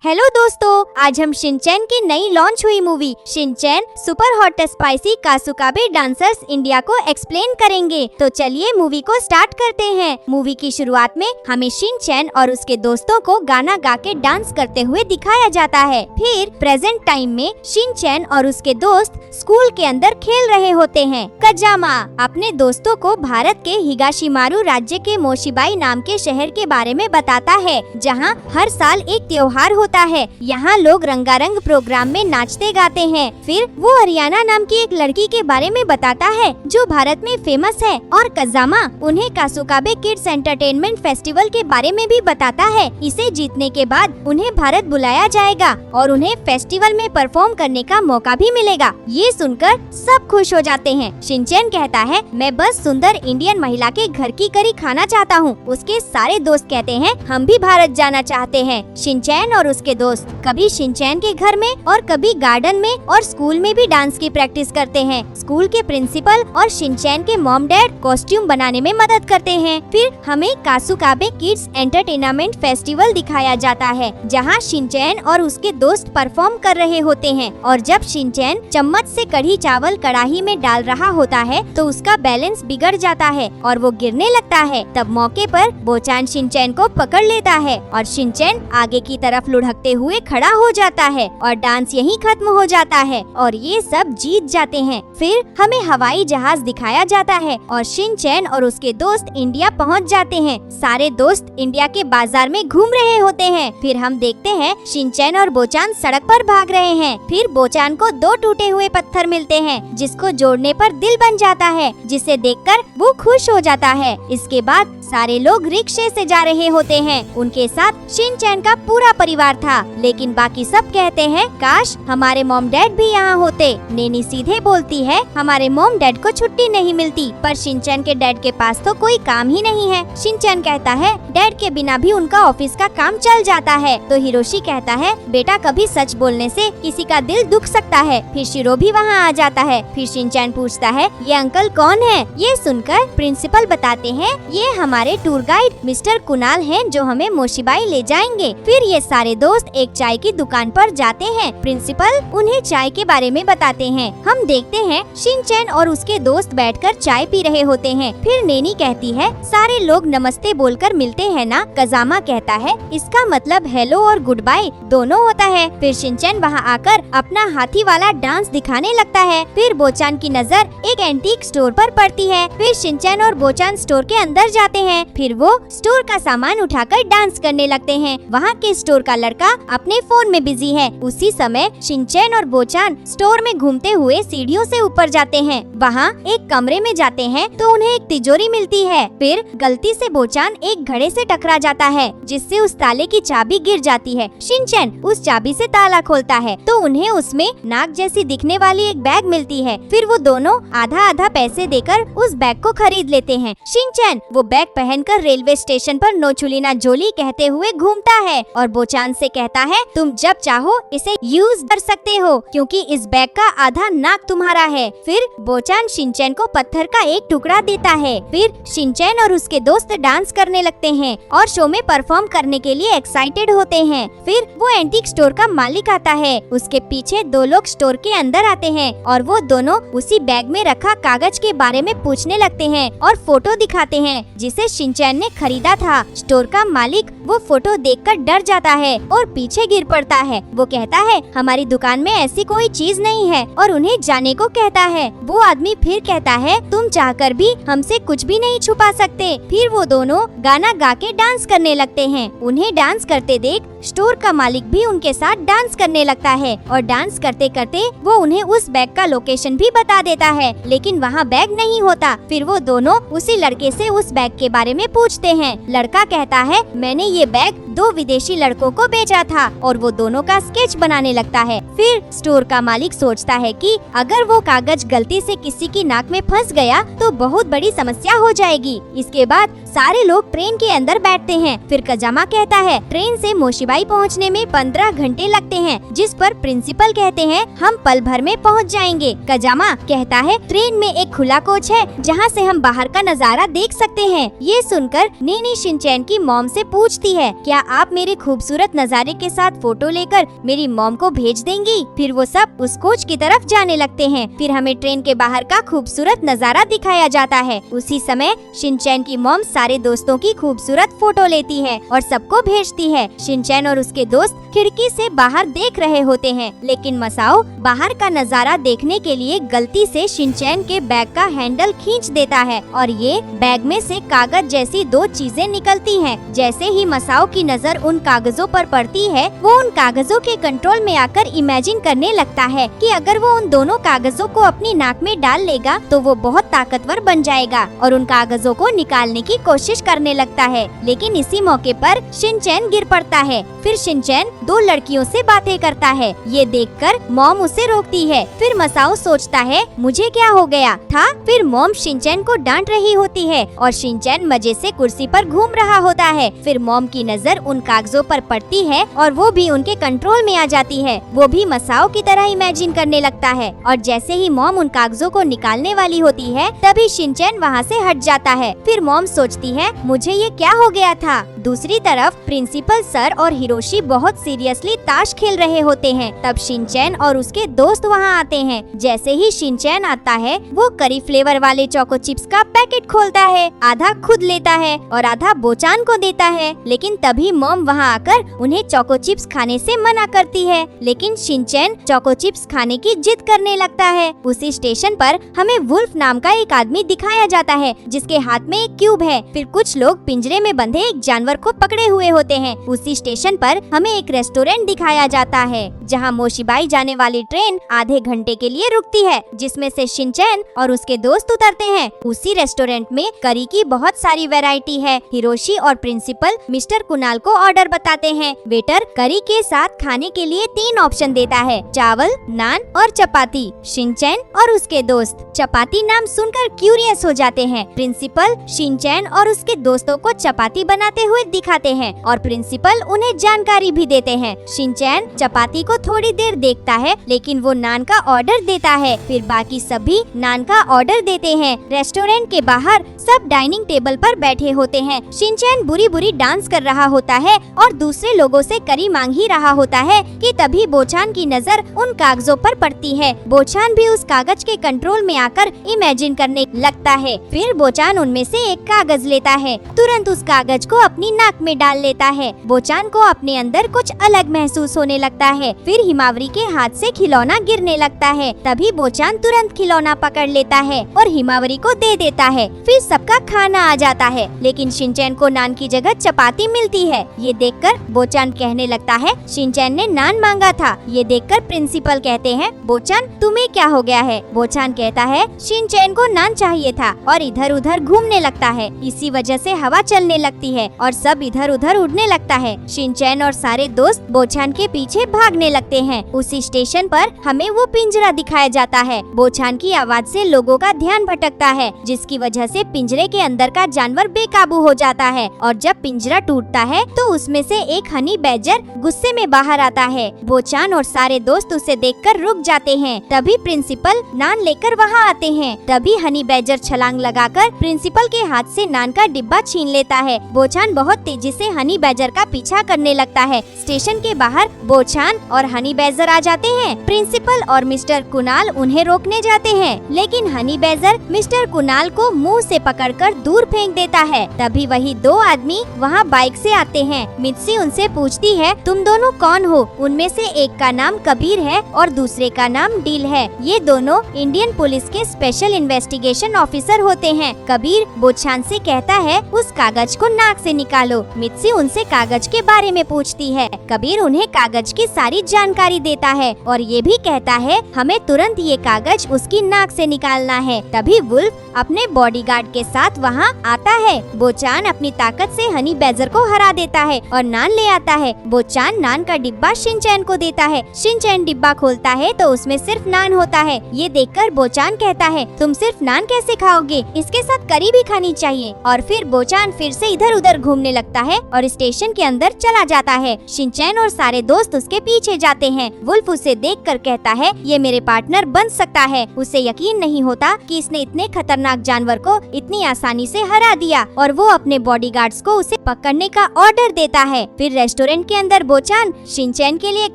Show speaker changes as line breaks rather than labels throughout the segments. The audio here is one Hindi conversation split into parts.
हेलो दोस्तों, आज हम शिनचैन की नई लॉन्च हुई movie Shinchan super hot spicy Kasukabe dancers India को एक्सप्लेन करेंगे। तो चलिए मूवी को स्टार्ट करते हैं। मूवी की शुरुआत में हमें शिनचैन और उसके दोस्तों को गाना गा के डांस करते हुए दिखाया जाता है। फिर प्रेजेंट टाइम में शिनचैन और उसके दोस्त स्कूल के अंदर खेल रहे होते हैं। कजामा अपने दोस्तों को भारत के हिगाशिमारू राज्य के मोशिबाई नाम के शहर के बारे में बताता है, जहाँ हर साल एक त्योहार होता है। यहाँ लोग रंगारंग प्रोग्राम में नाचते गाते हैं। फिर वो हरियाणा नाम की एक लड़की के बारे में बताता है जो भारत में फेमस है, और कजामा उन्हें कासुकाबे किड्स एंटरटेनमेंट फेस्टिवल के बारे में भी बताता है। इसे जीतने के बाद उन्हें भारत बुलाया जाएगा और उन्हें फेस्टिवल में परफॉर्म करने का मौका भी मिलेगा। ये सुनकर सब खुश हो जाते हैं। शिनचैन कहता है, मैं बस सुंदर इंडियन महिला के घर की करी खाना चाहता हूँ। उसके सारे दोस्त कहते हैं, हम भी भारत जाना चाहते हैं। शिनचैन और उसके दोस्त कभी शिनचैन के घर में और कभी गार्डन में और स्कूल में भी डांस की प्रैक्टिस करते हैं। स्कूल के प्रिंसिपल और शिनचैन के मॉम डैड कॉस्ट्यूम बनाने में मदद करते हैं। फिर हमें कासुकाबे किड्स एंटरटेनमेंट फेस्टिवल दिखाया जाता है, जहाँ शिनचैन और उसके दोस्त परफॉर्म कर रहे होते हैं। और जब शिनचैन चम्मच से कढ़ी चावल कढ़ाई में डाल रहा होता है तो उसका बैलेंस बिगड़ जाता है और वो गिरने लगता है। तब मौके पर बोचान शिनचैन को पकड़ लेता है और शिनचैन आगे की तरफ लुढ़कते हुए खड़ा हो जाता है और डांस यहीं खत्म हो जाता है और ये सब जीत जाते हैं। फिर हमें हवाई जहाज दिखाया जाता है और शिनचैन और उसके दोस्त इंडिया पहुंच जाते हैं। सारे दोस्त इंडिया के बाजार में घूम रहे होते हैं। फिर हम देखते हैं शिनचैन और बोचान सड़क पर भाग रहे हैं। फिर बोचान को दो टूटे हुए पत्थर मिलते हैं, जिसको जोड़ने पर दिल बन जाता है, जिसे देखकर वो खुश हो जाता है। इसके बाद सारे लोग रिक्शे से जा रहे होते हैं। उनके साथ शिनचैन का पूरा परिवार था, लेकिन बाकी सब कहते हैं, काश हमारे मॉम डैड भी यहाँ होते। नेनी सीधे बोलती है, हमारे मॉम डैड को छुट्टी नहीं मिलती, पर शिनचैन के डैड के पास तो कोई काम ही नहीं है। शिनचैन कहता है, डैड के बिना भी उनका ऑफिस का काम चल जाता है। तो हिरोशी कहता है, बेटा कभी सच बोलने से किसी का दिल दुख सकता है। फिर शिरो भी वहाँ आ जाता है। फिर शिनचैन पूछता है, ये अंकल कौन है? ये सुनकर प्रिंसिपल बताते हैं, ये हमारे टूर गाइड मिस्टर कुणाल हैं, जो हमें मोशिबाई ले जाएंगे। फिर ये सारे दोस्त एक चाय की दुकान पर जाते हैं। प्रिंसिपल उन्हें चाय के बारे में बताते हैं। हम देखते हैं शिनचैन और उसके दोस्त बैठकर चाय पी रहे होते हैं। फिर नेनी कहती है, सारे लोग नमस्ते बोलकर मिलते हैं ना? कजामा कहता है, इसका मतलब हेलो और गुड बाय दोनों होता है। फिर शिनचैन वहाँ आकर अपना हाथी वाला डांस दिखाने लगता है। फिर बोचान की नजर एक एंटीक स्टोर पर पड़ती है। फिर शिनचैन और बोचान स्टोर के अंदर जाते हैं। फिर वो स्टोर का सामान उठाकर डांस करने लगते हैं। वहाँ के स्टोर का लड़का अपने फोन में बिजी है। उसी समय शिनचैन और बोचान स्टोर में घूमते हुए सीढ़ियों से ऊपर जाते हैं। वहाँ एक कमरे में जाते हैं तो उन्हें एक तिजोरी मिलती है। फिर गलती से बोचान एक घड़े से टकरा जाता है, जिससे उस ताले की चाबी गिर जाती है। शिनचैन उस चाबी से ताला खोलता है तो उन्हें उसमें नाक जैसी दिखने वाली एक बैग मिलती है। फिर वो दोनों आधा आधा पैसे देकर उस बैग को खरीद लेते हैं। शिनचैन वो बैग पहनकर रेलवे स्टेशन पर नोचुलिना जोली कहते हुए घूमता है और बोचान से कहता है, तुम जब चाहो इसे यूज कर सकते हो, क्योंकि इस बैग का आधा नाक तुम्हारा है। फिर बोचान शिनचैन को पत्थर का एक टुकड़ा देता है। फिर शिनचैन और उसके दोस्त डांस करने लगते हैं और शो में परफॉर्म करने के लिए एक्साइटेड होते हैं। फिर वो एंटीक स्टोर का मालिक आता है। उसके पीछे दो लोग स्टोर के अंदर आते हैं और वो दोनों उसी बैग में रखा कागज के बारे में पूछने लगते हैं और फोटो दिखाते हैं, जिसे शिनचैन ने खरीदा था। स्टोर का मालिक वो फोटो देखकर डर जाता है और पीछे गिर पड़ता है। वो कहता है, हमारी दुकान में ऐसी कोई चीज नहीं है, और उन्हें जाने को कहता है। वो आदमी फिर कहता है, तुम चाहकर भी हमसे कुछ भी नहीं छुपा सकते। फिर वो दोनों गाना गा के डांस करने लगते हैं। उन्हें डांस करते देख स्टोर का मालिक भी उनके साथ डांस करने लगता है और डांस करते करते वो उन्हें उस बैग का लोकेशन भी बता देता है, लेकिन वहाँ बैग नहीं होता। फिर वो दोनों उसी लड़के से उस बैग के बारे में पूछते हैं। लड़का कहता है, मैंने ये बैग दो विदेशी लड़कों को बेचा था, और वो दोनों का स्केच बनाने लगता है। फिर स्टोर का मालिक सोचता है कि अगर वो कागज गलती से किसी की नाक में फंस गया तो बहुत बड़ी समस्या हो जाएगी। इसके बाद सारे लोग ट्रेन के अंदर बैठते हैं। फिर कजामा कहता है, ट्रेन से मोशिबाई पहुंचने में 15 घंटे लगते हैं, जिस पर प्रिंसिपल कहते हैं, हम पल भर में पहुंच जाएंगे। कजामा कहता है, ट्रेन में एक खुला कोच है जहां से हम बाहर का नजारा देख सकते हैं। ये सुनकर नेनी शिनचैन की मॉम से पूछती है, क्या आप मेरे खूबसूरत नज़ारे के साथ फोटो लेकर मेरी मॉम को भेज देंगी? फिर वो सब उस कोच की तरफ जाने लगते हैं। फिर हमें ट्रेन के बाहर का खूबसूरत नज़ारा दिखाया जाता है। उसी समय शिनचैन की मॉम सारे दोस्तों की खूबसूरत फोटो लेती है और सबको भेजती है। शिनचैन और उसके दोस्त खिड़की से बाहर देख रहे होते हैं, लेकिन मसाओ बाहर का नज़ारा देखने के लिए गलती से शिनचैन के बैग का हैंडल खींच देता है और ये बैग में से कागज जैसी दो चीजें निकलती हैं। जैसे ही मसाओ की नजर उन कागजों पर पड़ती है, वो उन कागजों के कंट्रोल में आकर इमेजिन करने लगता है कि अगर वो उन दोनों कागजों को अपनी नाक में डाल लेगा तो वो बहुत ताकतवर बन जाएगा और उन कागजों को निकालने की कोशिश करने लगता है। लेकिन इसी मौके पर शिनचैन गिर पड़ता है। फिर शिनचैन दो लड़कियों से बातें करता है। ये देखकर मॉम उसे रोकती है। फिर मसाओ सोचता है मुझे क्या हो गया था। फिर मॉम शिनचैन को डांट रही होती है और शिनचैन मजे से कुर्सी पर घूम रहा होता है। फिर मॉम की नजर उन कागजों पर पड़ती है और वो भी उनके कंट्रोल में आ जाती है। वो भी मसाओ की तरह इमेजिन करने लगता है और जैसे ही मॉम उन कागजों को निकालने वाली होती है, तभी शिनचैन वहाँ से हट जाता है। फिर मॉम सोचती है मुझे ये क्या हो गया था। दूसरी तरफ प्रिंसिपल सर और हिरोशी बहुत सीरियसली ताश खेल रहे होते हैं। तब शिनचैन और उसके दोस्त वहाँ आते हैं। जैसे ही शिनचैन आता है, वो करी फ्लेवर वाले चोको चिप्स का पैकेट खोलता है, आधा खुद लेता है और आधा बोचान को देता है। लेकिन तभी मॉम वहाँ आकर उन्हें चोको चिप्स खाने से मना करती है। लेकिन शिनचैन चोको चिप्स खाने की जिद करने लगता है। उसी स्टेशन पर हमें वुल्फ नाम का एक आदमी दिखाया जाता है जिसके हाथ में एक क्यूब है। फिर कुछ लोग पिंजरे में बंधे एक जानवर को पकड़े हुए होते हैं। उसी स्टेशन पर हमें एक रेस्टोरेंट दिखाया जाता है जहाँ मोशिबाई जाने वाली ट्रेन आधे घंटे के लिए रुकती है, जिसमें से शिनचैन और उसके दोस्त उतरते हैं। उसी रेस्टोरेंट में करी की बहुत सारी वैरायटी है। हिरोशी और प्रिंसिपल मिस्टर कुणाल को ऑर्डर बताते हैं। वेटर करी के साथ खाने के लिए 3 ऑप्शन देता है, चावल, नान और चपाती। शिनचैन और उसके दोस्त चपाती नाम सुनकर क्यूरियस हो जाते हैं। प्रिंसिपल शिनचैन और उसके दोस्तों को चपाती बनाते हुए दिखाते हैं और प्रिंसिपल उन्हें जानकारी भी देते हैं। शिनचैन चपाती को थोड़ी देर देखता है, लेकिन वो नान का ऑर्डर देता है। फिर बाकी सभी नान का ऑर्डर देते हैं। रेस्टोरेंट के बाहर सब डाइनिंग टेबल पर बैठे होते हैं। शिनचैन बुरी बुरी डांस कर रहा होता है और दूसरे लोगों से करी मांग ही रहा होता है कि तभी बोचान की नजर उन कागजों पर पड़ती है। बोचान भी उस कागज के कंट्रोल में आकर इमेजिन करने लगता है। फिर बोचान उनमें से एक कागज लेता है, तुरंत उस कागज को अपनी नाक में डाल लेता है। बोचान को अपने अंदर कुछ अलग महसूस होने लगता है। फिर हिमावरी के हाथ से खिलौना गिरने लगता है। तभी बोचान तुरंत खिलौना पकड़ लेता है और हिमावरी को दे देता है। फिर सबका खाना आ जाता है, लेकिन शिनचैन को नान की जगह चपाती मिलती है। ये देखकर बोचान कहने लगता है शिनचैन ने नान मांगा था। ये देखकर प्रिंसिपल कहते हैं बोचान तुम्हें क्या हो गया है। बोचान कहता है शिनचैन को नान चाहिए था और इधर उधर घूमने लगता है। इसी वजह से हवा चलने लगती है और सब इधर उधर उड़ने लगता है। शिनचैन और सारे दोस्त बोचान के पीछे भागने लगते हैं। उसी स्टेशन पर हमें वो पिंजरा दिखाया जाता है। बोचान की आवाज से लोगों का ध्यान भटकता है, जिसकी वजह से पिंजरे के अंदर का जानवर बेकाबू हो जाता है और जब पिंजरा टूटता है तो उसमें से एक हनी बैजर गुस्से में बाहर आता है। बोचान और सारे दोस्त उसे देखकर रुक जाते हैं। तभी प्रिंसिपल नान लेकर वहाँ आते हैं। तभी हनी बैजर छलांग लगाकर प्रिंसिपल के हाथ से नान का डिब्बा छीन लेता है। बोचान बहुत तेजी से हनी बैजर का पीछा करने लगता है। स्टेशन के बाहर बोचान और हनी बैजर आ जाते हैं। प्रिंसिपल और मिस्टर कुणाल उन्हें रोकने जाते हैं, लेकिन हनी बैजर मिस्टर कुणाल को मुंह से पकड़कर दूर फेंक देता है। तभी वही 2 आदमी वहाँ बाइक से आते हैं। मित्सी उनसे पूछती है तुम दोनों कौन हो। उनमें से एक का नाम कबीर है और दूसरे का नाम डील है। ये दोनों इंडियन पुलिस के स्पेशल इन्वेस्टिगेशन ऑफिसर होते हैं। कबीर बोचान से कहता है उस कागज को नाक से निकालो। मित्सी उनसे कागज के बारे में पूछती है। कबीर उन्हें कागज की सारी जानकारी देता है और ये भी कहता है हमें तुरंत ये कागज उसकी नाक से निकालना है। तभी वुल्फ अपने बॉडीगार्ड के साथ वहाँ आता है। बोचान अपनी ताकत से हनी बैजर को हरा देता है और नान ले आता है। बोचान नान का डिब्बा शिनचैन को देता है। शिनचैन डिब्बा खोलता है तो उसमें सिर्फ नान होता है। ये देखकर बोचान कहता है तुम सिर्फ नान कैसे खाओगे, इसके साथ करी भी खानी चाहिए। और फिर बोचान फिर से इधर उधर घूमने करने लगता है और स्टेशन के अंदर चला जाता है। शिनचैन और सारे दोस्त उसके पीछे जाते हैं। वुल्फ उसे देखकर कहता है ये मेरे पार्टनर बन सकता है। उसे यकीन नहीं होता कि इसने इतने खतरनाक जानवर को इतनी आसानी से हरा दिया और वो अपने बॉडीगार्ड्स को उसे पकड़ने का ऑर्डर देता है। फिर रेस्टोरेंट के अंदर बोचान शिनचैन के लिए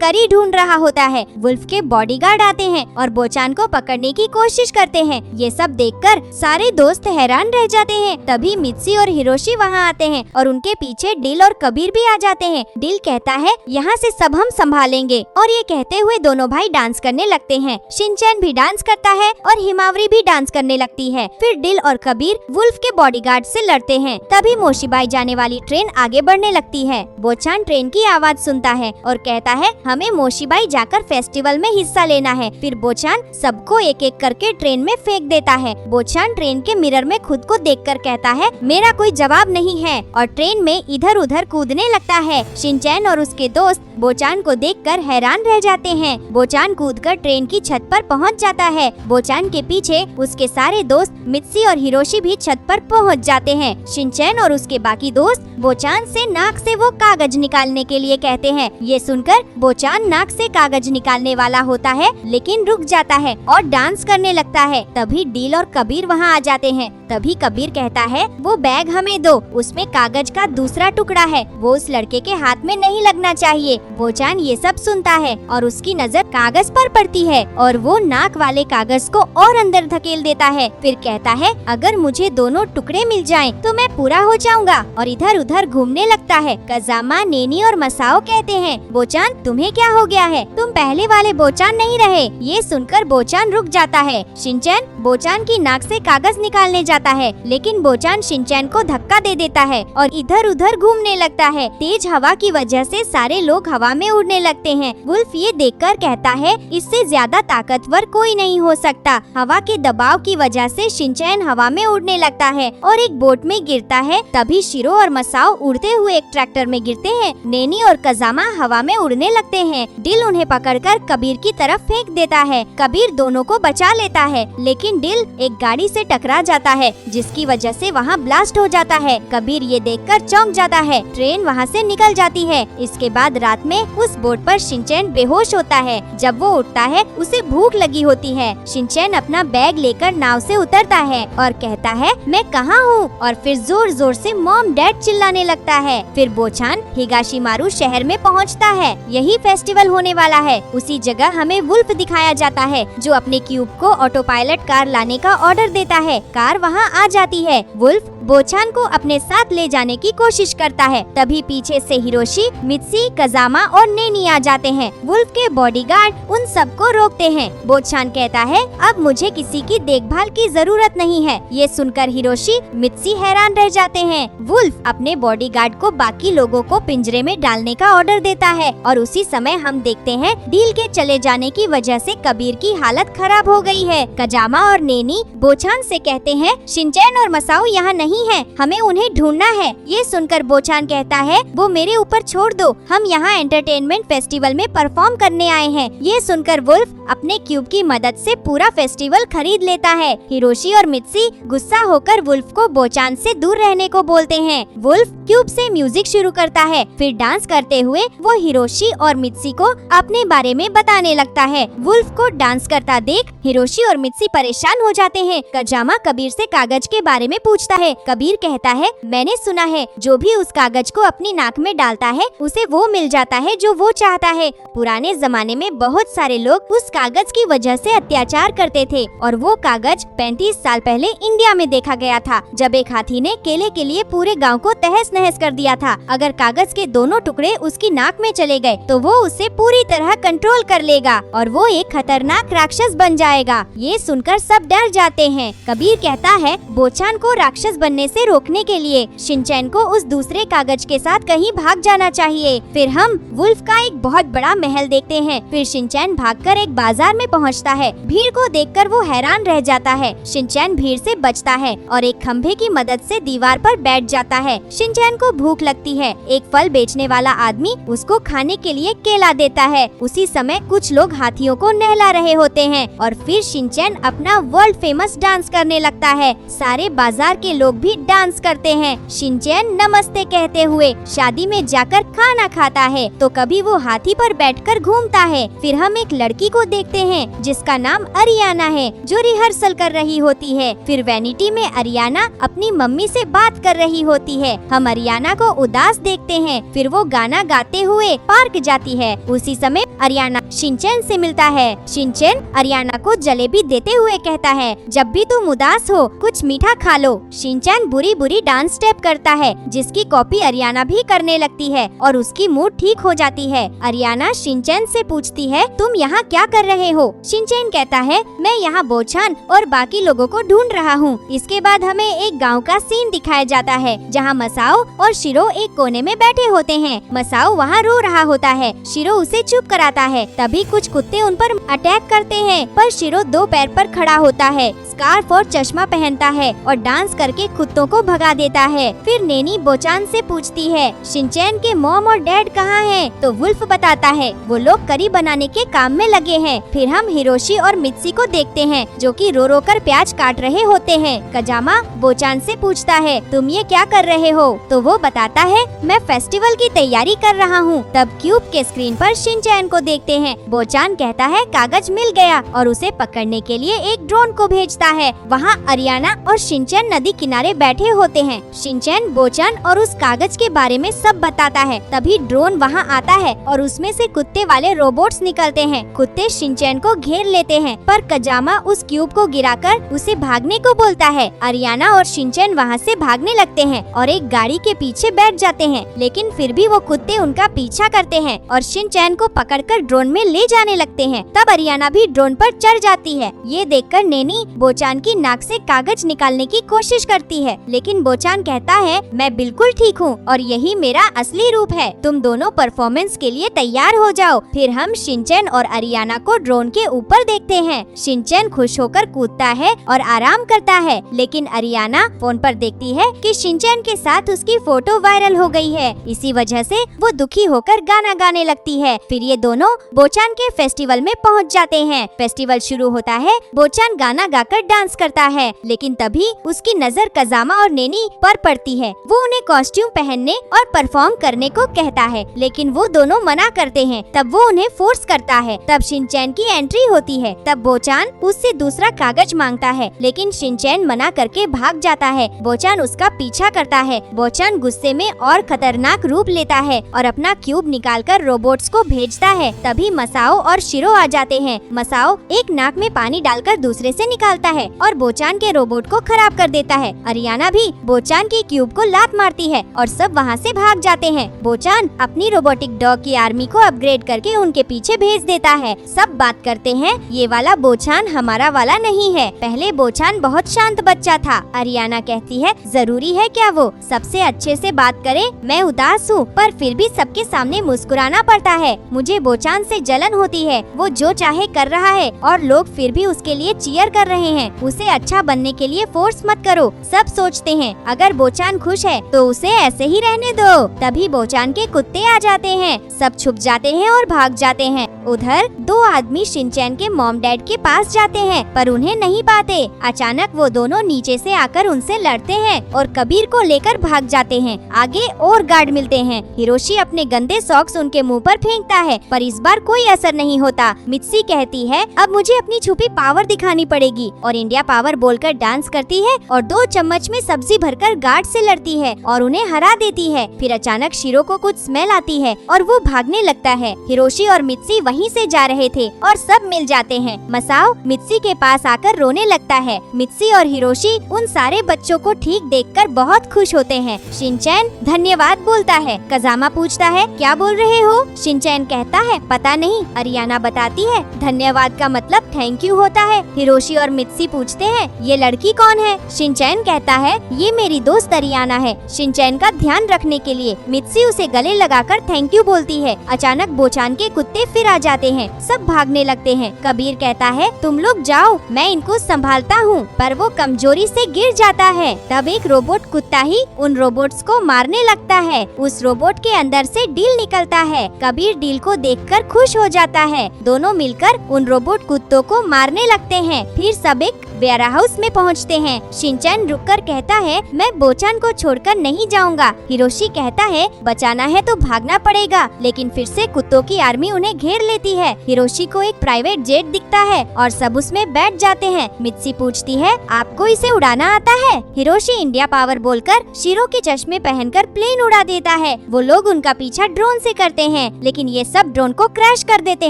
करी ढूंढ रहा होता है। वुल्फ के बॉडीगार्ड आते हैं और बोचान को पकड़ने की कोशिश करते हैं। ये सब देखकर सारे दोस्त हैरान रह जाते हैं। तभी मित्सी और हिरोशी वहाँ आते हैं और उनके पीछे डिल और कबीर भी आ जाते हैं। डिल कहता है यहाँ से सब हम संभालेंगे और ये कहते हुए दोनों भाई डांस करने लगते हैं। शिनचैन भी डांस करता है और हिमावरी भी डांस करने लगती है। फिर डिल और कबीर वुल्फ के बॉडीगार्ड से लड़ते हैं। तभी मोशीबाई जाने वाली ट्रेन आगे बढ़ने लगती है। बोचान ट्रेन की आवाज सुनता है और कहता है हमें मोशीबाई जाकर फेस्टिवल में हिस्सा लेना है। फिर बोचान सबको एक एक करके ट्रेन में फेंक देता है। बोचान ट्रेन के मिरर में खुद को देखकर कहता है मेरा कोई जवाब नहीं है और ट्रेन में इधर उधर कूदने लगता है। शिनचैन और उसके दोस्त बोचान को देखकर हैरान रह जाते हैं। बोचान कूदकर ट्रेन की छत पर पहुंच जाता है। बोचान के पीछे उसके सारे दोस्त मित्सी और हिरोशी भी छत पर पहुंच जाते हैं। शिनचैन और उसके बाकी दोस्त बोचान से नाक से वो कागज निकालने के लिए कहते हैं। ये सुनकर बोचान नाक से कागज निकालने वाला होता है लेकिन रुक जाता है और डांस करने लगता है। तभी डील और कबीर वहाँ आ जाते हैं। तभी कबीर कहता है वो बैग हमें दो, उसमें कागज का दूसरा टुकड़ा है, वो उस लड़के के हाथ में नहीं लगना चाहिए। बोचान ये सब सुनता है और उसकी नजर कागज पर पड़ती है और वो नाक वाले कागज को और अंदर धकेल देता है। फिर कहता है अगर मुझे दोनों टुकड़े मिल जाएं तो मैं पूरा हो जाऊंगा और इधर उधर घूमने लगता है। कजामा, नेनी और मसाओ कहते हैं बोचान तुम्हें क्या हो गया है, तुम पहले वाले बोचान नहीं रहे। ये सुनकर बोचान रुक जाता है। शिनचैन बोचान की नाक से कागज निकालने जाता है लेकिन बोचान शिनचैन को धक्का दे देता है और इधर उधर घूमने लगता है। तेज हवा की वजह से सारे लोग हवा में उड़ने लगते हैं। वुल्फ ये देखकर कहता है इससे ज्यादा ताकतवर कोई नहीं हो सकता। हवा के दबाव की वजह से शिनचैन हवा में उड़ने लगता है और एक बोट में गिरता है। तभी शिरो और मसाओ उड़ते हुए एक ट्रैक्टर में गिरते हैं। नेनी और कजामा हवा में उड़ने लगते हैं। डिल उन्हें पकड़कर कबीर की तरफ फेंक देता है। कबीर दोनों को बचा लेता है लेकिन डिल एक गाड़ी से टकरा जाता है जिसकी वजह से वहाँ ब्लास्ट हो जाता है। कबीर ये देखकर चौंक जाता है। ट्रेन वहाँ से निकल जाती है। इसके बाद रात में उस बोट पर शिनचैन बेहोश होता है। जब वो उठता है उसे भूख लगी होती है। शिनचैन अपना बैग लेकर नाव से उतरता है और कहता है मैं कहाँ हूँ और फिर जोर जोर से मॉम डैड चिल्लाने लगता है। फिर बोचान हिगाशिमारू शहर में पहुँचता है। यही फेस्टिवल होने वाला है। उसी जगह हमें वुल्फ दिखाया जाता है जो अपने क्यूब को ऑटो पायलट कार लाने का ऑर्डर देता है। कार वहाँ आ जाती है। वुल्फ बोचान को अपने साथ ले जाने की कोशिश करता है। तभी पीछे से हिरोशी, मित्सी, कजामा और नेनी आ जाते हैं। वुल्फ के बॉडीगार्ड उन सबको रोकते हैं। बोचान कहता है अब मुझे किसी की देखभाल की जरूरत नहीं है। ये सुनकर हिरोशी, मित्सी हैरान रह जाते हैं। वुल्फ अपने बॉडीगार्ड को बाकी लोगों को पिंजरे में डालने का ऑर्डर देता है और उसी समय हम देखते हैं डील के चले जाने की वजह से कबीर की हालत खराब हो गई है। कजामा और नेनी बोचान से कहते हैं शिनचैन और मसाओ यहाँ नहीं है, हमें उन्हें ढूंढना है। ये सुनकर बोचान कहता है वो मेरे ऊपर छोड़ दो, हम यहाँ एंटरटेनमेंट फेस्टिवल में परफॉर्म करने आए हैं। ये सुनकर वुल्फ अपने क्यूब की मदद से पूरा फेस्टिवल खरीद लेता है। हिरोशी और मित्सी गुस्सा होकर वुल्फ को बोचान से दूर रहने को बोलते हैं। वुल्फ क्यूब से म्यूजिक शुरू करता है। फिर डांस करते हुए वो हिरोशी और मित्सी को अपने बारे में बताने लगता है। वुल्फ को डांस करता देख हिरोशी और मित्सी परेशान हो जाते हैं। कजामा कबीर से कागज के बारे में पूछता है। कबीर कहता है मैंने सुना है जो भी उस कागज को अपनी नाक में डालता है उसे वो मिल जाता है जो वो चाहता है। पुराने जमाने में बहुत सारे लोग उस कागज की वजह से अत्याचार करते थे और वो कागज 35 साल पहले इंडिया में देखा गया था जब एक हाथी ने केले के लिए पूरे गांव को तहस नहस कर दिया था। अगर कागज के दोनों टुकड़े उसकी नाक में चले गए तो वो उसे पूरी तरह कंट्रोल कर लेगा और वो एक खतरनाक राक्षस बन जाएगा। ये सुनकर सब डर जाते हैं। कबीर कहता है बोचान को राक्षस बनने से रोकने के लिए शिनचैन को उस दूसरे कागज के साथ कहीं भाग जाना चाहिए। फिर हम वुल्फ का एक बहुत बड़ा महल देखते हैं। फिर शिनचैन भागकर एक बाजार में पहुंचता है। भीड़ को देखकर वो हैरान रह जाता है। शिनचैन भीड़ से बचता है और एक खंभे की मदद से दीवार पर बैठ जाता है। शिनचैन को भूख लगती है। एक फल बेचने वाला आदमी उसको खाने के लिए केला देता है। उसी समय कुछ लोग हाथियों को नहला रहे होते हैं और फिर शिनचैन अपना वर्ल्ड फेमस डांस करने लगता है। सारे बाजार के लोग भी डांस करते हैं। शिनचैन नमस्ते कहते हुए शादी में जाकर खाना खाता है तो कभी वो हाथी पर बैठकर घूमता है। फिर हम एक लड़की को देखते हैं जिसका नाम अरियाना है, जो रिहर्सल कर रही होती है। फिर वैनिटी में अरियाना अपनी मम्मी से बात कर रही होती है। हम अरियाना को उदास देखते हैं। फिर वो गाना गाते हुए पार्क जाती है। उसी समय अरियाना शिनचैन से मिलता है। शिनचैन अरियाना को जलेबी देते हुए कहता है, जब भी तुम उदास हो कुछ मीठा खा लो। शिनचैन बुरी बुरी डांस स्टेप करता है जिसकी कॉपी अरियाना भी करने लगती है और उसकी मूड ठीक हो जाती है। अरियाना शिनचैन से पूछती है, तुम यहाँ क्या कर रहे हो? शिनचैन कहता है, मैं यहाँ बोचान और बाकी लोगों को ढूंढ रहा हूँ। इसके बाद हमें एक गांव का सीन दिखाया जाता है जहाँ मसाओ और शिरो एक कोने में बैठे होते हैं। मसाओ वहाँ रो रहा होता है। शिरो उसे चुप कराता है। तभी कुछ कुत्ते उन पर अटैक करते हैं, पर शिरो दो पैर पर खड़ा होता है, स्कार्फ और चश्मा पहनता है और डांस करके कुत्तों को भगा देता है। फिर नेनी बोचान से पूछती है, शिनचैन के मॉम और डैड कहाँ हैं? तो वुल्फ बताता है, वो लोग करी बनाने के काम में लगे हैं। फिर हम हिरोशी और मित्सी को देखते हैं जो कि रो रो कर प्याज काट रहे होते हैं। कजामा बोचान से पूछता है, तुम ये क्या कर रहे हो? तो वो बताता है, मैं फेस्टिवल की तैयारी कर रहा हूँ। तब क्यूब के स्क्रीन पर शिनचैन को देखते हैं। बोचान कहता है, कागज मिल गया और उसे पकड़ने के लिए एक ड्रोन को भेजता है। वहाँ अरियाना और शिनचैन नदी किनारे बैठे होते हैं। शिनचैन बोचान और उस कागज के बारे में सब बताता है। तभी ड्रोन वहाँ आता है और उसमें से कुत्ते वाले रोबोट्स निकलते हैं। कुत्ते शिनचैन को घेर लेते हैं, पर कजामा उस क्यूब को गिराकर उसे भागने को बोलता है। अरियाना और शिनचैन वहाँ से भागने लगते हैं और एक गाड़ी के पीछे बैठ जाते हैं, लेकिन फिर भी वो कुत्ते उनका पीछा करते हैं और शिनचैन को पकड़कर ड्रोन में ले जाने लगते हैं। तब अरियाना भी ड्रोन पर चढ़ जाती है। ये देखकर नेनी बोचान की नाक से कागज निकालने की कोशिश करती है, लेकिन बोचान कहता है, मैं बिल्कुल ठीक हूँ और यही मेरा असली रूप है। तुम दोनों परफॉर्मेंस के लिए तैयार हो जाओ। फिर हम शिनचैन और अरियाना को ड्रोन के ऊपर देखते हैं। शिनचैन खुश होकर कूदता है और आराम करता है, लेकिन अरियाना फोन पर देखती है कि शिनचैन के साथ उसकी फोटो वायरल हो गई है। इसी वजह से वो दुखी होकर गाना गाने लगती है। फिर ये दोनों बोचान के फेस्टिवल में पहुंच जाते हैं। फेस्टिवल शुरू होता है। बोचान गाना गाकर डांस करता है, लेकिन तभी उसकी नजर कजामा और नेनी पर पड़ती है। वो उन्हें कॉस्ट्यूम पहनने और परफॉर्म करने को कहता है, लेकिन वो दोनों मना करते हैं। तब वो उन्हें फोर्स करता है। तब शिनचैन की एंट्री होती है। तब बोचान उससे दूसरा कागज मांगता है, लेकिन शिनचैन मना करके भाग जाता है। बोचान उसका पीछा करता है। बोचान गुस्से में और खतरनाक रूप लेता है और अपना क्यूब निकालकर रोबोट्स को भेजता है। तभी मसाओ और शिरो आ जाते हैं। मसाओ एक नाक में पानी डालकर दूसरे से निकालता है और बोचान के रोबोट को खराब कर देता है। अरियाना भी बोचान की क्यूब को लात मारती है और सब वहाँ से भाग जाते हैं। बोचान अपनी रोबोटिक डॉग की आर्मी को अपग्रेड करके उनके पीछे भेज देता है। सब बात करते हैं, ये वाला बोचान हमारा वाला नहीं है। पहले बोचान बहुत शांत बच्चा था। अरियाना कहती है, जरूरी है क्या वो सबसे अच्छे से बात करे? मैं उदास हूँ, पर फिर भी सबके सामने मुस्कुराना पड़ता है। मुझे बोचान से जलन होती है। वो जो चाहे कर रहा है और लोग फिर भी उसके लिए चीयर कर रहे हैं। उसे अच्छा बनने के लिए फोर्स मत करो। सब सोचते हैं अगर बोचान खुश है तो उसे ऐसे ही रहने दो। तभी बोचान के कुत्ते आ जाते हैं। सब छुप जाते हैं और भाग जाते हैं। उधर दो आदमी शिनचैन के मॉम डैड के पास जाते हैं, पर उन्हें नहीं पाते। अचानक वो दोनों नीचे से आकर उनसे लड़ते हैं और कबीर को लेकर भाग जाते हैं। आगे और गार्ड मिलते हैं। हिरोशी अपने गंदे सॉक्स उनके मुंह पर फेंकता है, पर इस बार कोई असर नहीं होता। मित्सी कहती है, अब मुझे अपनी छुपी पावर दिखानी पड़ेगी, और इंडिया पावर बोलकर डांस करती है और 2 चम्मच में सब्जी भरकर गार्ड से लड़ती है और उन्हें हरा देती है। फिर अचानक शिरो को कुछ स्मेल आती है और वो भागने लगता है। हिरोशी और मित्सी वहीं से जा रहे थे और सब मिल जाते हैं। मसाओ मित्सी के पास आकर रोने लगता है। मित्सी और हिरोशी उन सारे बच्चों को ठीक देखकर बहुत खुश होते हैं। शिनचैन धन्यवाद बोलता है। कजामा पूछता है, क्या बोल रहे हो? शिनचैन कहता है, पता नहीं। अरियाना बताती है, धन्यवाद का मतलब थैंक यू होता है। हिरोशी और मित्सी पूछते हैं, ये लड़की कौन है? शिनचैन कहता है, ये मेरी दोस्त अरियाना है। शिनचैन का ध्यान रखने के लिए मित्सी उसे गले लगाकर थैंक यू बोलती है। अचानक बोचान के कुत्ते फिर आ जाते हैं, सब भागने लगते हैं। कबीर कहता है तुम लोग जाओ, मैं इनको संभालता हूँ, पर वो कमजोरी से गिर जाता है। तब एक रोबोट कुत्ता ही उन रोबोट्स को मारने लगता है। उस रोबोट के अंदर से डील निकलता है। कबीर डील को देखकर खुश हो जाता है। दोनों मिलकर उन रोबोट कुत्तों को मारने लगते हैं। फिर सब एक वेयर हाउस में पहुँचते हैं। शिनचैन रुककर कहता है मैं बोचान को छोड़कर नहीं जाऊंगा। हिरोशी कहता है बचाना है तो भागना पड़ेगा, लेकिन फिर से कुत्तों की आर्मी उन्हें घेर लेती है। हिरोशी को एक प्राइवेट जेट दिखता है और सब उसमें बैठ जाते हैं। मित्सी पूछती है आपको इसे उड़ाना आता है? हिरोशी इंडिया पावर बोलकर शीरो के चश्मे पहनकर प्लेन उड़ा देता है। वो लोग उनका पीछा ड्रोन से करते हैं, लेकिन ये सब ड्रोन को क्रैश कर देते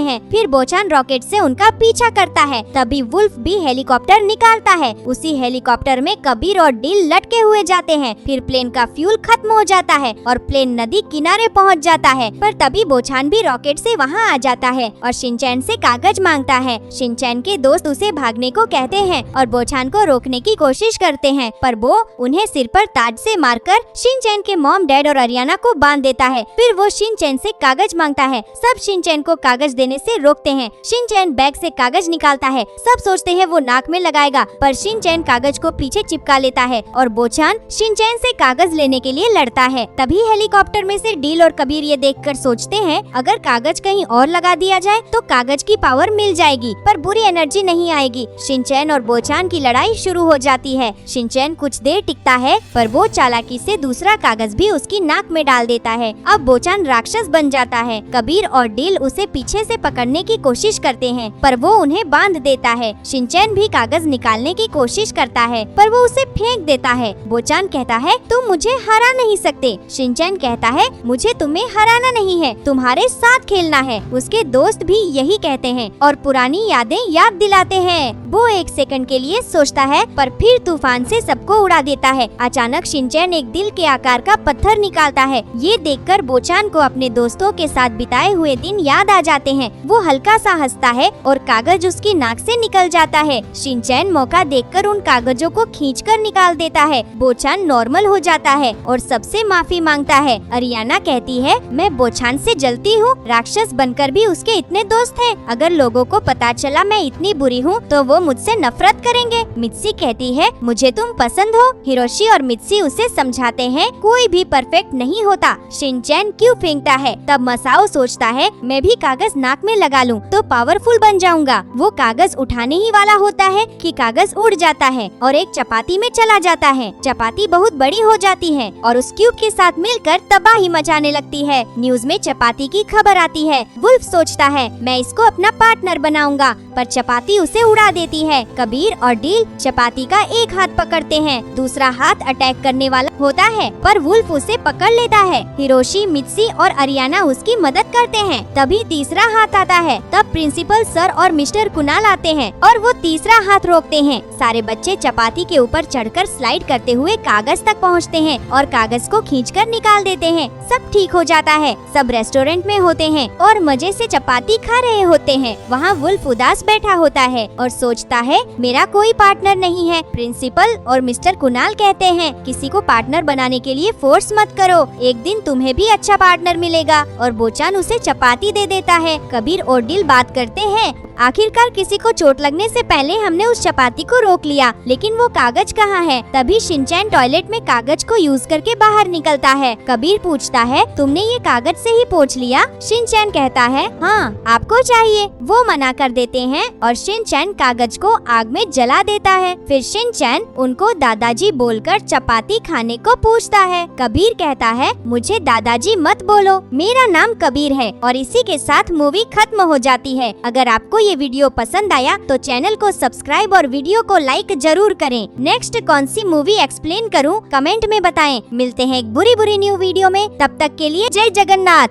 हैं। फिर बोचान रॉकेट से उनका पीछा करता है। तभी वुल्फ भी हेलीकॉप्टर निकालता है। उसी हेलीकॉप्टर में कबीर और डील लटके हुए जाते हैं। फिर प्लेन का फ्यूल खत्म हो जाता है और प्लेन नदी किनारे पहुंच जाता है। पर तभी बोचान भी रॉकेट से वहां आ जाता है और शिनचैन से कागज मांगता है। शिनचैन के दोस्त उसे भागने को कहते हैं और बोचान को रोकने की कोशिश करते हैं, पर वो उन्हें सिर पर ताज से मारकर शिनचैन के मॉम, डैड और अरियाना को बांध देता है। फिर वो शिनचैन से कागज मांगता है। सब शिनचैन को कागज देने से रोकते हैं। शिनचैन बैग से कागज निकालता है। सब सोचते हैं वो नाक में लगाएगा, पर शिनचैन कागज को पीछे चिपका लेता है और बोचान शिनचैन से कागज लेने के लिए लड़ता है। तभी हेलीकॉप्टर में से डील और कबीर ये देखकर सोचते हैं अगर कागज कहीं और लगा दिया जाए तो कागज की पावर मिल जाएगी, पर बुरी एनर्जी नहीं आएगी। शिनचैन और बोचान की लड़ाई शुरू हो जाती है। शिनचैन कुछ देर टिकता है, पर वो चालाकी से दूसरा कागज भी उसकी नाक में डाल देता है। अब बोचान राक्षस बन जाता है। कबीर और डील उसे पीछे से पकड़ने की कोशिश करते हैं, पर वो उन्हें बांध देता है। शिनचैन भी कागज निकालने की कोशिश करता है, पर वो उसे फेंक देता है। बोचान कहता है तुम मुझे हरा नहीं सकते। शिनचैन कहता है मुझे तुम्हें हराना नहीं है, तुम्हारे साथ खेलना है। उसके दोस्त भी यही कहते हैं और पुरानी यादें याद दिलाते हैं। वो एक सेकंड के लिए सोचता है, पर फिर तूफान से सबको उड़ा देता है। अचानक शिनचैन एक दिल के आकार का पत्थर निकालता है। ये देखकर बोचान को अपने दोस्तों के साथ बिताए हुए दिन याद आ जाते हैं। वो हल्का सा हंसता है और कागज उसकी नाक से निकल जाता है। शिनचैन मौका देखकर उन कागजों को खींचकर निकाल देता है। बोचान नॉर्मल हो जाता है और सबसे माफी मांगता है। अरियाना कहती है मैं बोचान से जलती हूँ, राक्षस बनकर भी उसके इतने दोस्त हैं। अगर लोगों को पता चला मैं इतनी बुरी हूँ तो वो मुझसे नफरत करेंगे। मित्सी कहती है मुझे तुम पसंद हो। हिरोशी और मित्सी उसे समझाते हैं कोई भी परफेक्ट नहीं होता। शिनचैन क्यों फेंकता है? तब मसाओ सोचता है मैं भी कागज नाक में लगा लूं तो पावरफुल बन जाऊंगा। वो कागज उठाने ही वाला होता है कि कागज उड़ जाता है और एक चपाती में चला जाता है। चपाती बहुत बड़ी हो जाती है और उस क्यूब के साथ मिलकर तबाही मचाने लगती है। न्यूज में चपाती की खबर आती है। वुल्फ सोचता है मैं इसको अपना पार्टनर बनाऊंगा, पर चपाती उसे उड़ा देती है। कबीर और डील चपाती का एक हाथ पकड़ते हैं, दूसरा हाथ अटैक करने वाला होता है, पर वुल्फ उसे पकड़ लेता है। हिरोशी, मित्सी और अरियाना उसकी मदद करते हैं। तभी तीसरा हाथ आता है। तब प्रिंसिपल सर और मिस्टर कुणाल आते हैं और वो तीसरा हाथ रोकते हैं। सारे बच्चे चपाती के ऊपर चढ़कर स्लाइड करते हुए कागज तक पहुंचते हैं और कागज को खींचकर निकाल देते हैं। सब ठीक हो जाता है। सब रेस्टोरेंट में होते हैं और मजे से चपाती खा रहे होते हैं। वहाँ वुल्फ उदास बैठा होता है और सोचता है मेरा कोई पार्टनर नहीं है। प्रिंसिपल और मिस्टर कुणाल कहते हैं किसी को पार्टनर बनाने के लिए फोर्स मत करो, एक दिन तुम्हें भी अच्छा पार्टनर मिलेगा। और बोचान उसे चपाती दे देता है। कबीर और डील बात करते हैं आखिरकार किसी को चोट लगने से पहले हमने उस चपाती को रोक लिया, लेकिन वो कागज कहाँ है? तभी शिनचैन टॉयलेट में कागज को यूज करके बाहर निकलता है। कबीर पूछता है तुमने ये कागज से ही पोंछ लिया? शिनचैन कहता है हाँ, आपको चाहिए? वो मना कर देते हैं और शिनचैन कागज को आग में जला देता है। फिर शिनचैन उनको दादाजी बोलकर चपाती खाने को पूछता है। कबीर कहता है मुझे दादाजी मत बोलो, मेरा नाम कबीर है। और इसी के साथ मूवी खत्म हो जाती है। अगर आपको ये वीडियो पसंद आया तो चैनल को सब्सक्राइब और वीडियो को लाइक जरूर करें। नेक्स्ट कौन सी मूवी एक्सप्लेन करूं कमेंट में बताएं। मिलते हैं एक बुरी न्यू वीडियो में, तब तक के लिए जय जगन्नाथ।